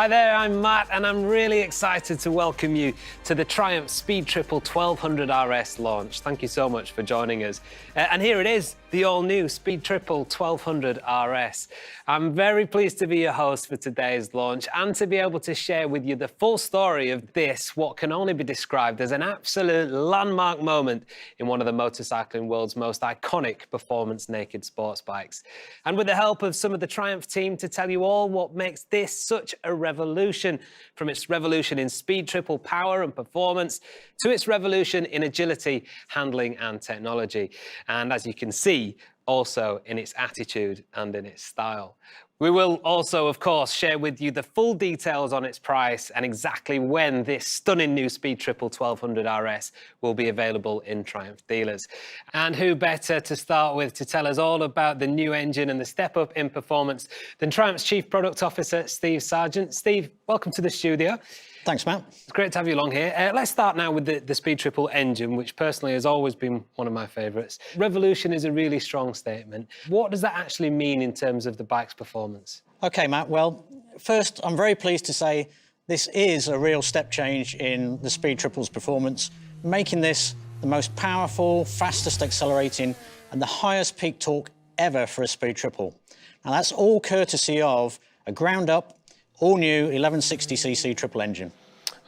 Hi there, I'm Matt, and I'm really excited to welcome you to the Triumph Speed Triple 1200 RS launch. Thank you so much for joining us. And here it is, the all-new Speed Triple 1200 RS. I'm very pleased to be your host for today's launch and to be able to share with you the full story of this, what can only be described as an absolute landmark moment in one of the motorcycling world's most iconic performance naked sports bikes. And with the help of some of the Triumph team to tell you all what makes this such a revolution, from its revolution in speed triple power and performance to its revolution in agility, handling and technology. And as you can see, also in its attitude and in its style. We will also, of course, share with you the full details on its price and exactly when this stunning new Speed Triple 1200 RS will be available in Triumph dealers. And who better to start with to tell us all about the new engine and the step up in performance than Triumph's Chief Product Officer, Steve Sargent. Steve, welcome to the studio. Thanks, Matt. It's great to have you along here. Let's start now with the Speed Triple engine, which personally has always been one of my favourites. Revolution is a really strong statement. What does that actually mean in terms of the bike's performance? OK, Matt, well, first, I'm very pleased to say this is a real step change in the Speed Triple's performance, making this the most powerful, fastest accelerating and the highest peak torque ever for a Speed Triple. Now, that's all courtesy of a ground-up, all-new 1160cc triple engine.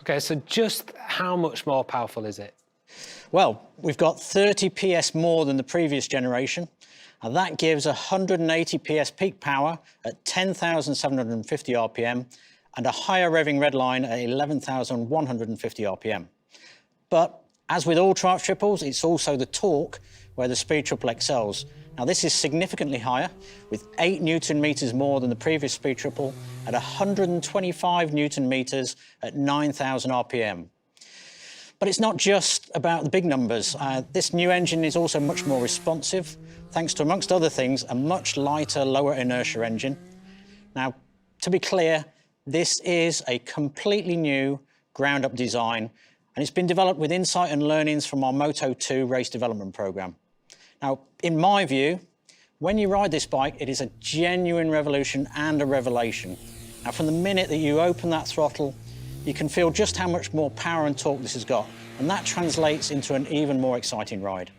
OK, so just how much more powerful is it? Well, we've got 30 PS more than the previous generation, and that gives 180 PS peak power at 10,750 RPM and a higher revving redline at 11,150 RPM. But as with all Triumph triples, it's also the torque where the Speed Triple excels. Now, this is significantly higher, with 8 Newton meters more than the previous Speed Triple at 125 Newton meters at 9,000 RPM. But it's not just about the big numbers. This new engine is also much more responsive, thanks to, amongst other things, a much lighter, lower inertia engine. Now, to be clear, this is a completely new ground-up design, and it's been developed with insight and learnings from our Moto 2 race development program. Now, in my view, when you ride this bike, it is a genuine revolution and a revelation. Now, from the minute that you open that throttle, you can feel just how much more power and torque this has got, and that translates into an even more exciting ride.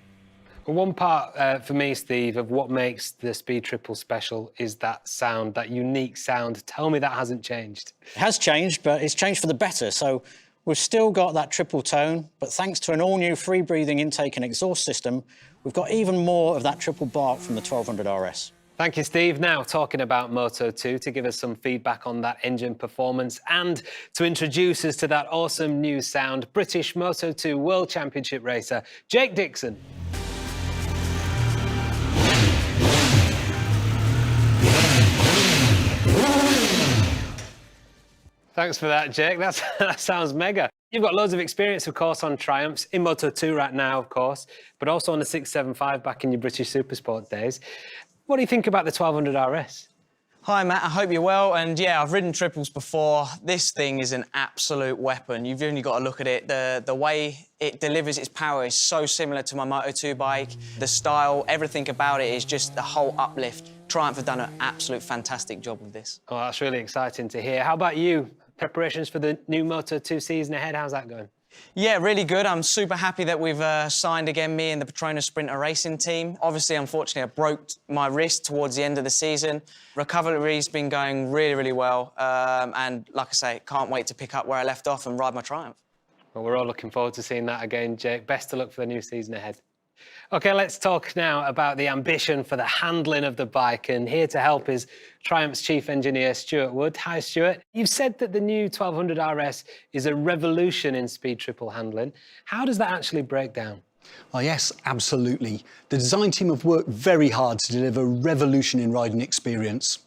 Well, one part for me, Steve, of what makes the Speed Triple special is that sound, that unique sound. Tell me that hasn't changed. It has changed, but it's changed for the better. So we've still got that triple tone, but thanks to an all-new free-breathing intake and exhaust system, we've got even more of that triple bark from the 1200 RS. Thank you, Steve. Now, talking about Moto 2, to give us some feedback on that engine performance and to introduce us to that awesome new sound, British Moto 2 World Championship racer, Jake Dixon. Thanks for that, Jake. That sounds mega. You've got loads of experience, of course, on Triumphs, in Moto 2 right now, of course, but also on the 675 back in your British Supersport days. What do you think about the 1200 RS? Hi, Matt. I hope you're well. And yeah, I've ridden triples before. This thing is an absolute weapon. You've only got to look at it. The way it delivers its power is so similar to my Moto 2 bike. The style, everything about it is just the whole uplift. Triumph have done an absolute fantastic job with this. Oh, that's really exciting to hear. How about you? Preparations for the new Moto 2 season ahead, how's that going? Yeah, really good. I'm super happy that we've signed again, me and the Petronas Sprinter Racing team. Obviously, unfortunately, I broke my wrist towards the end of the season. Recovery's been going really, really well. And like I say, can't wait to pick up where I left off and ride my Triumph. Well, we're all looking forward to seeing that again, Jake. Best of luck for the new season ahead. OK, let's talk now about the ambition for the handling of the bike. And here to help is Triumph's Chief Engineer, Stuart Wood. Hi, Stuart. You've said that the new 1200 RS is a revolution in speed triple handling. How does that actually break down? Well, yes, absolutely. The design team have worked very hard to deliver a revolution in riding experience.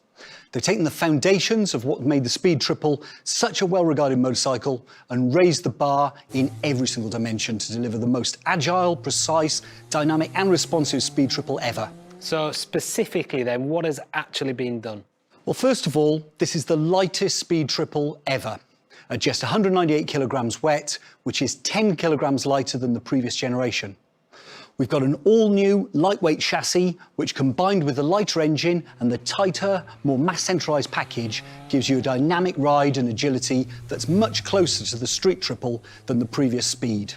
They've taken the foundations of what made the Speed Triple such a well-regarded motorcycle and raised the bar in every single dimension to deliver the most agile, precise, dynamic and responsive Speed Triple ever. So specifically then, what has actually been done? Well, first of all, this is the lightest Speed Triple ever, at just 198 kilograms wet, which is 10 kilograms lighter than the previous generation. We've got an all-new lightweight chassis, which combined with the lighter engine and the tighter, more mass-centralised package, gives you a dynamic ride and agility that's much closer to the street triple than the previous Speed.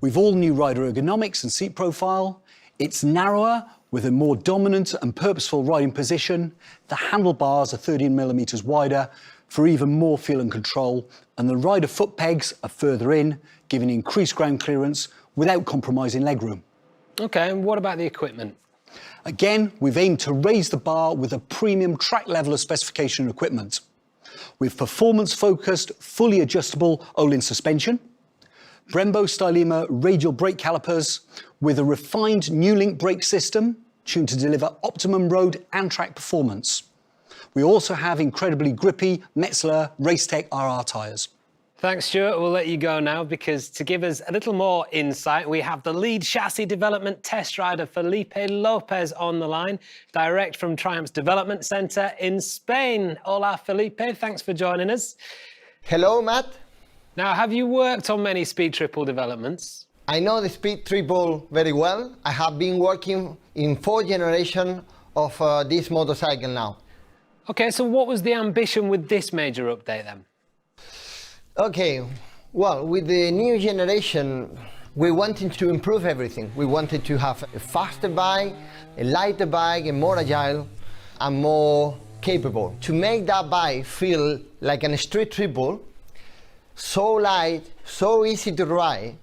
We've all-new rider ergonomics and seat profile. It's narrower, with a more dominant and purposeful riding position. The handlebars are 13mm wider for even more feel and control, and the rider foot pegs are further in, giving increased ground clearance without compromising legroom. OK, and what about the equipment? Again, we've aimed to raise the bar with a premium track level of specification and equipment. With performance-focused, fully adjustable Olin suspension, Brembo Stylema radial brake calipers with a refined New Link brake system tuned to deliver optimum road and track performance. We also have incredibly grippy Metzeler Racetech RR tyres. Thanks, Stuart. We'll let you go now because to give us a little more insight, we have the lead chassis development test rider Felipe Lopez on the line, direct from Triumph's development centre in Spain. Hola, Felipe. Thanks for joining us. Hello, Matt. Now, have you worked on many Speed Triple developments? I know the Speed Triple very well. I have been working in 4th generation of this motorcycle now. OK, so what was the ambition with this major update then? Okay, well, with the new generation, we wanted to improve everything. We wanted to have a faster bike, a lighter bike, and more agile and more capable. To make that bike feel like a street triple, so light, so easy to ride,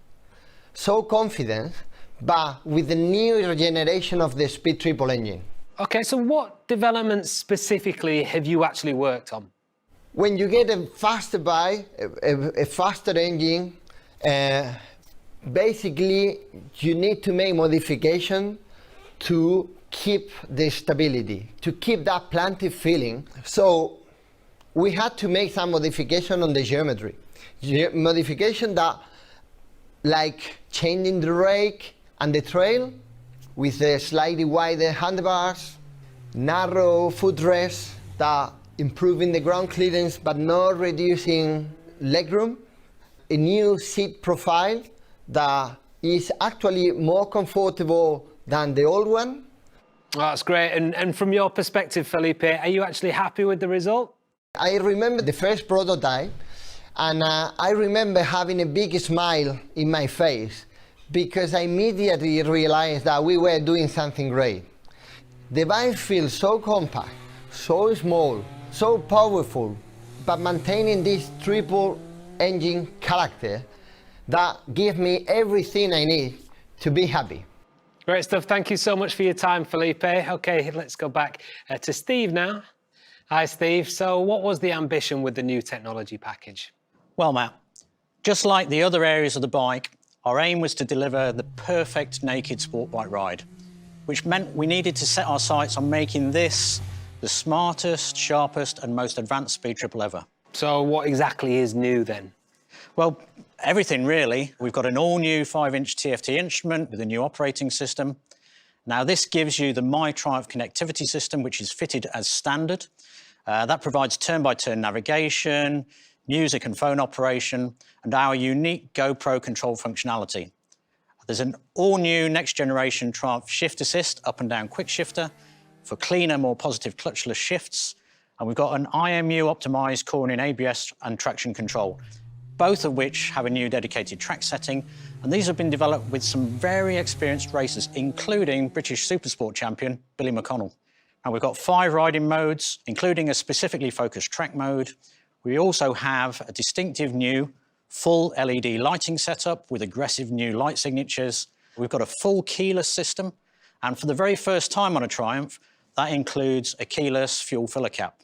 so confident, but with the new generation of the Speed Triple engine. OK, so what developments specifically have you actually worked on? When you get a faster bike, a faster engine, basically you need to make modification to keep the stability, to keep that planted feeling. So we had to make some modification on the geometry. Modification that, like changing the rake and the trail with the slightly wider handlebars, narrow footrest that improving the ground clearance but not reducing legroom, a new seat profile that is actually more comfortable than the old one. Oh, that's great. And from your perspective, Felipe, are you actually happy with the result? I remember the first prototype, and I remember having a big smile in my face because I immediately realized that we were doing something great. The bike feels so compact, so small, so powerful, but maintaining this triple engine character that gives me everything I need to be happy. Great stuff. Thank you so much for your time, Felipe. OK, let's go back to Steve now. Hi, Steve. So what was the ambition with the new technology package? Well, Matt, just like the other areas of the bike, our aim was to deliver the perfect naked sport bike ride, which meant we needed to set our sights on making this the smartest, sharpest and most advanced Speed Triple ever. So what exactly is new then? Well, everything really. We've got an all-new 5-inch TFT instrument with a new operating system. Now this gives you the MyTriumph connectivity system, which is fitted as standard. That provides turn-by-turn navigation, music and phone operation, and our unique GoPro control functionality. There's an all-new next-generation Triumph Shift Assist up and down quick shifter for cleaner, more positive clutchless shifts. And we've got an IMU-optimised cornering ABS and traction control, both of which have a new dedicated track setting. And these have been developed with some very experienced racers, including British Supersport champion Billy McConnell. And we've got 5 riding modes, including a specifically focused track mode. We also have a distinctive new full LED lighting setup with aggressive new light signatures. We've got a full keyless system. And for the very first time on a Triumph, that includes a keyless fuel filler cap.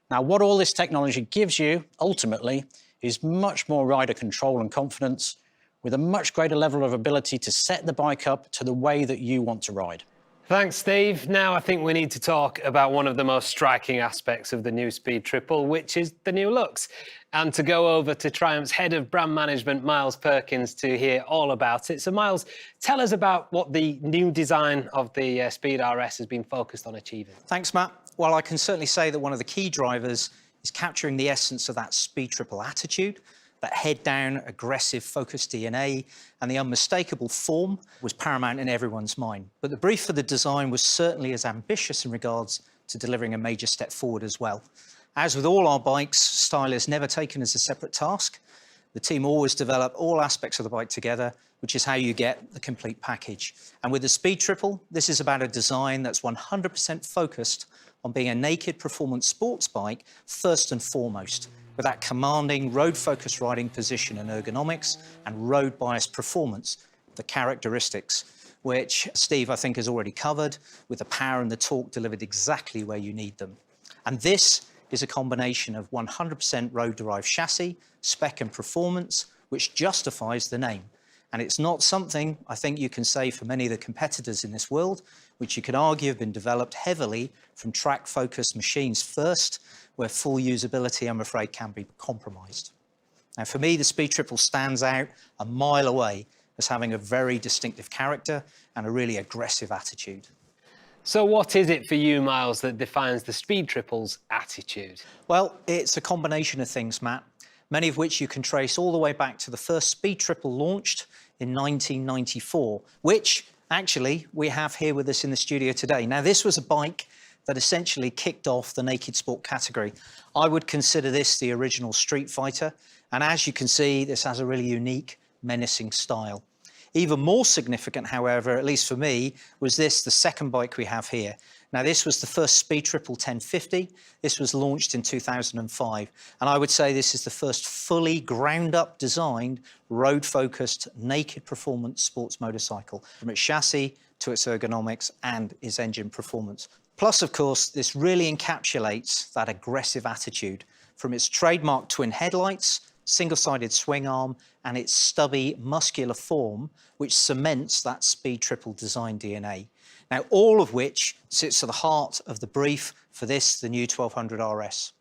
Now, what all this technology gives you, ultimately, is much more rider control and confidence with a much greater level of ability to set the bike up to the way that you want to ride. Thanks, Steve. Now I think we need to talk about one of the most striking aspects of the new Speed Triple, which is the new looks. And to go over to Triumph's Head of Brand Management, Miles Perkins, to hear all about it. So, Miles, tell us about what the new design of the Speed RS has been focused on achieving. Thanks, Matt. Well, I can certainly say that one of the key drivers is capturing the essence of that Speed Triple attitude, That head-down, aggressive, focused DNA and the unmistakable form was paramount in everyone's mind. But the brief for the design was certainly as ambitious in regards to delivering a major step forward as well. As with all our bikes, style is never taken as a separate task. The team always develop all aspects of the bike together, which is how you get the complete package. And with the Speed Triple, this is about a design that's 100% focused on being a naked performance sports bike first and foremost, with that commanding road-focused riding position and ergonomics and road-biased performance, the characteristics, which Steve, I think, has already covered, with the power and the torque delivered exactly where you need them. And this is a combination of 100% road-derived chassis, spec and performance, which justifies the name. And it's not something, I think, you can say for many of the competitors in this world, which you could argue have been developed heavily from track-focused machines first, where full usability, I'm afraid, can be compromised. Now, for me, the Speed Triple stands out a mile away as having a very distinctive character and a really aggressive attitude. So what is it for you, Miles, that defines the Speed Triple's attitude? Well, it's a combination of things, Matt, many of which you can trace all the way back to the first Speed Triple launched in 1994, which actually we have here with us in the studio today. Now, this was a bike that essentially kicked off the naked sport category. I would consider this the original Street Fighter, and as you can see, this has a really unique, menacing style. Even more significant, however, at least for me, was this, the second bike we have here. Now, this was the first Speed Triple 1050. This was launched in 2005, and I would say this is the first fully ground-up designed, road-focused, naked performance sports motorcycle, from its chassis to its ergonomics and its engine performance. Plus, of course, this really encapsulates that aggressive attitude from its trademark twin headlights, single-sided swing arm, and its stubby, muscular form, which cements that Speed Triple design DNA. Now, all of which sits at the heart of the brief for this, the new 1200 RS.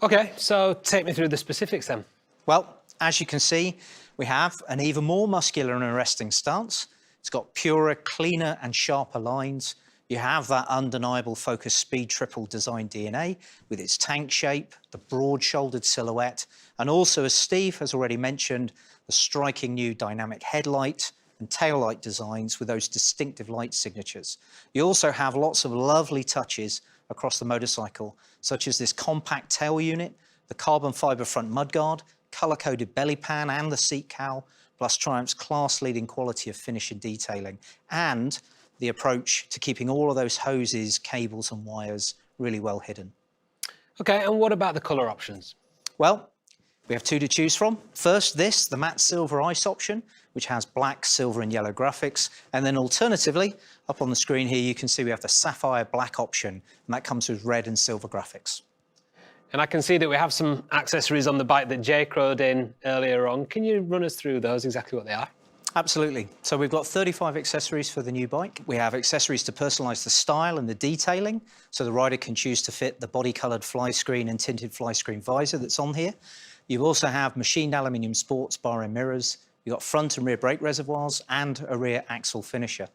OK, so take me through the specifics then. Well, as you can see, we have an even more muscular and arresting stance. It's got purer, cleaner and sharper lines. You have that undeniable focused Speed Triple design DNA with its tank shape, the broad-shouldered silhouette, and also, as Steve has already mentioned, the striking new dynamic headlight and taillight designs with those distinctive light signatures. You also have lots of lovely touches across the motorcycle, such as this compact tail unit, the carbon fibre front mudguard, colour-coded belly pan and the seat cowl, plus Triumph's class-leading quality of finish and detailing, and the approach to keeping all of those hoses, cables and wires really well hidden. OK, and what about the colour options? Well, we have two to choose from. First, this, the matte silver ice option, which has black, silver and yellow graphics. And then alternatively, up on the screen here, you can see we have the sapphire black option, and that comes with red and silver graphics. And I can see that we have some accessories on the bike that Jake rode in earlier on. Can you run us through those, exactly what they are? Absolutely. So we've got 35 accessories for the new bike. We have accessories to personalise the style and the detailing, so the rider can choose to fit the body-coloured fly screen and tinted fly screen visor that's on here. You also have machined aluminium sports bar and mirrors. You've got front and rear brake reservoirs and a rear axle finisher.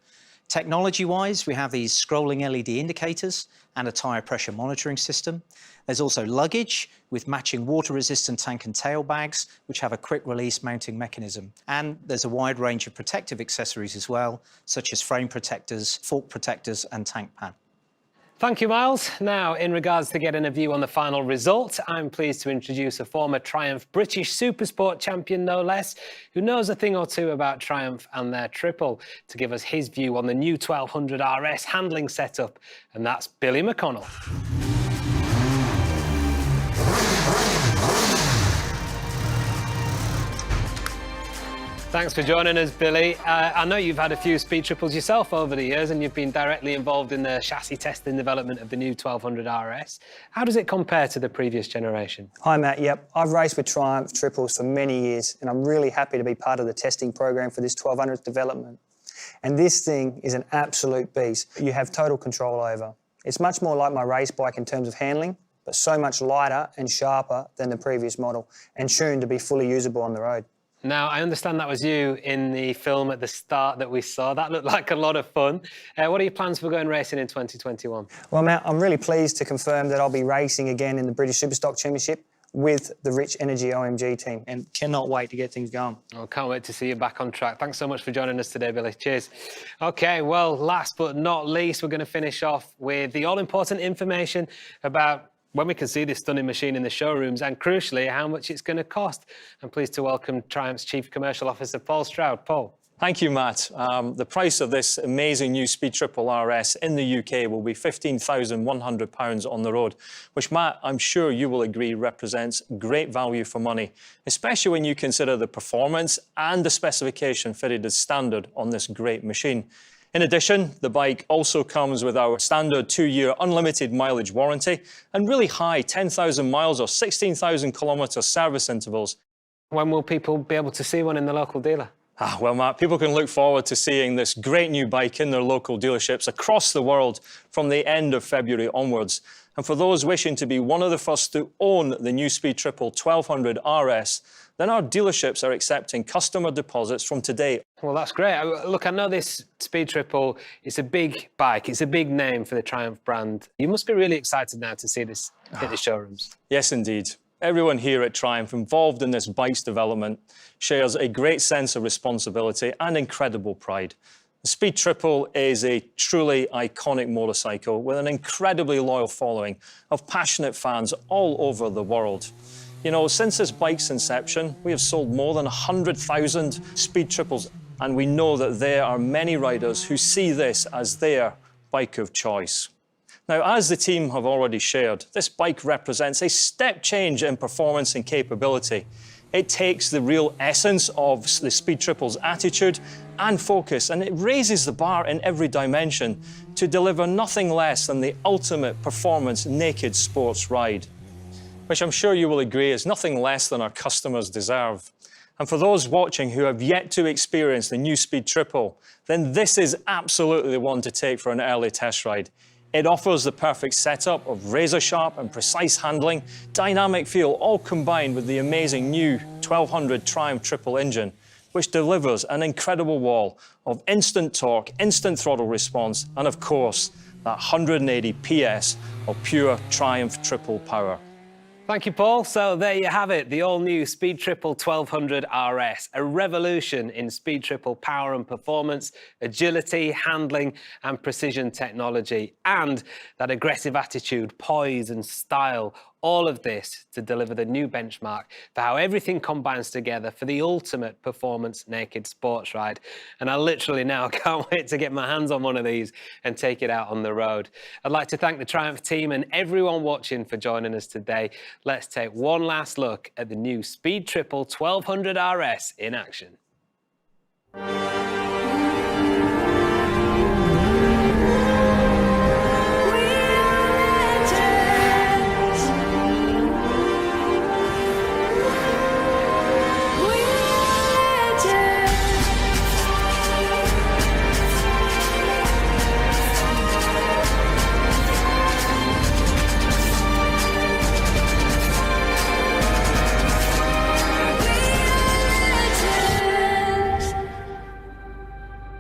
Technology-wise, we have these scrolling LED indicators and a tyre pressure monitoring system. There's also luggage with matching water-resistant tank and tail bags, which have a quick-release mounting mechanism. And there's a wide range of protective accessories as well, such as frame protectors, fork protectors and tank pan. Thank you, Miles. Now, in regards to getting a view on the final result, I'm pleased to introduce a former Triumph British Supersport champion, no less, who knows a thing or two about Triumph and their triple, to give us his view on the new 1200 RS handling setup, and that's Billy McConnell. Thanks for joining us, Billy. I know you've had a few Speed Triples yourself over the years, and you've been directly involved in the chassis testing development of the new 1200 RS. How does it compare to the previous generation? Hi, Matt. Yep, I've raced with Triumph Triples for many years, and I'm really happy to be part of the testing program for this 1200 development. And this thing is an absolute beast. You have total control over. It's much more like my race bike in terms of handling, but so much lighter and sharper than the previous model, and tuned to be fully usable on the road. Now, I understand that was you in the film at the start that we saw. That looked like a lot of fun. What are your plans for going racing in 2021? Well, Matt, I'm really pleased to confirm that I'll be racing again in the British Superstock Championship with the Rich Energy OMG team, and cannot wait to get things going. Oh, can't wait to see you back on track. Thanks so much for joining us today, Billy. Cheers. OK, well, last but not least, we're going to finish off with the all-important information about when we can see this stunning machine in the showrooms and, crucially, how much it's going to cost. I'm pleased to welcome Triumph's Chief Commercial Officer, Paul Stroud. Paul. Thank you, Matt. The price of this amazing new Speed Triple RS in the UK will be £15,100 on the road, which, Matt, I'm sure you will agree represents great value for money, especially when you consider the performance and the specification fitted as standard on this great machine. In addition, the bike also comes with our standard 2-year unlimited mileage warranty and really high 10,000 miles or 16,000 kilometre service intervals. When will people be able to see one in the local dealer? Well, Matt, people can look forward to seeing this great new bike in their local dealerships across the world from the end of February onwards. And for those wishing to be one of the first to own the new Speed Triple 1200 RS, then our dealerships are accepting customer deposits from today. Well, that's great. Look, I know this Speed Triple, it's a big bike, it's a big name for the Triumph brand. You must be really excited now to see this hit the showrooms. Yes, indeed. Everyone here at Triumph involved in this bike's development shares a great sense of responsibility and incredible pride. The Speed Triple is a truly iconic motorcycle with an incredibly loyal following of passionate fans all over the world. You know, since this bike's inception, we have sold more than 100,000 Speed Triples, and we know that there are many riders who see this as their bike of choice. Now, as the team have already shared, this bike represents a step change in performance and capability. It takes the real essence of the Speed Triple's attitude and focus, and it raises the bar in every dimension to deliver nothing less than the ultimate performance naked sports ride, which I'm sure you will agree is nothing less than our customers deserve. And for those watching who have yet to experience the new Speed Triple, then this is absolutely the one to take for an early test ride. It offers the perfect setup of razor-sharp and precise handling, dynamic feel, all combined with the amazing new 1200 Triumph Triple engine, which delivers an incredible wall of instant torque, instant throttle response, and of course, that 180 PS of pure Triumph Triple power. Thank you, Paul. So there you have it, the all-new Speed Triple 1200 RS, a revolution in Speed Triple power and performance, agility, handling and precision technology, and that aggressive attitude, poise and style. All of this to deliver the new benchmark for how everything combines together for the ultimate performance naked sports ride. And I literally now can't wait to get my hands on one of these and take it out on the road. I'd like to thank the Triumph team and everyone watching for joining us today. Let's take one last look at the new Speed Triple 1200 RS in action.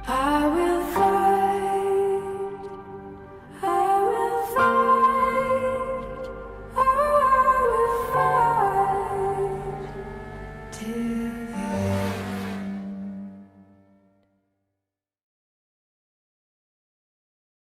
I will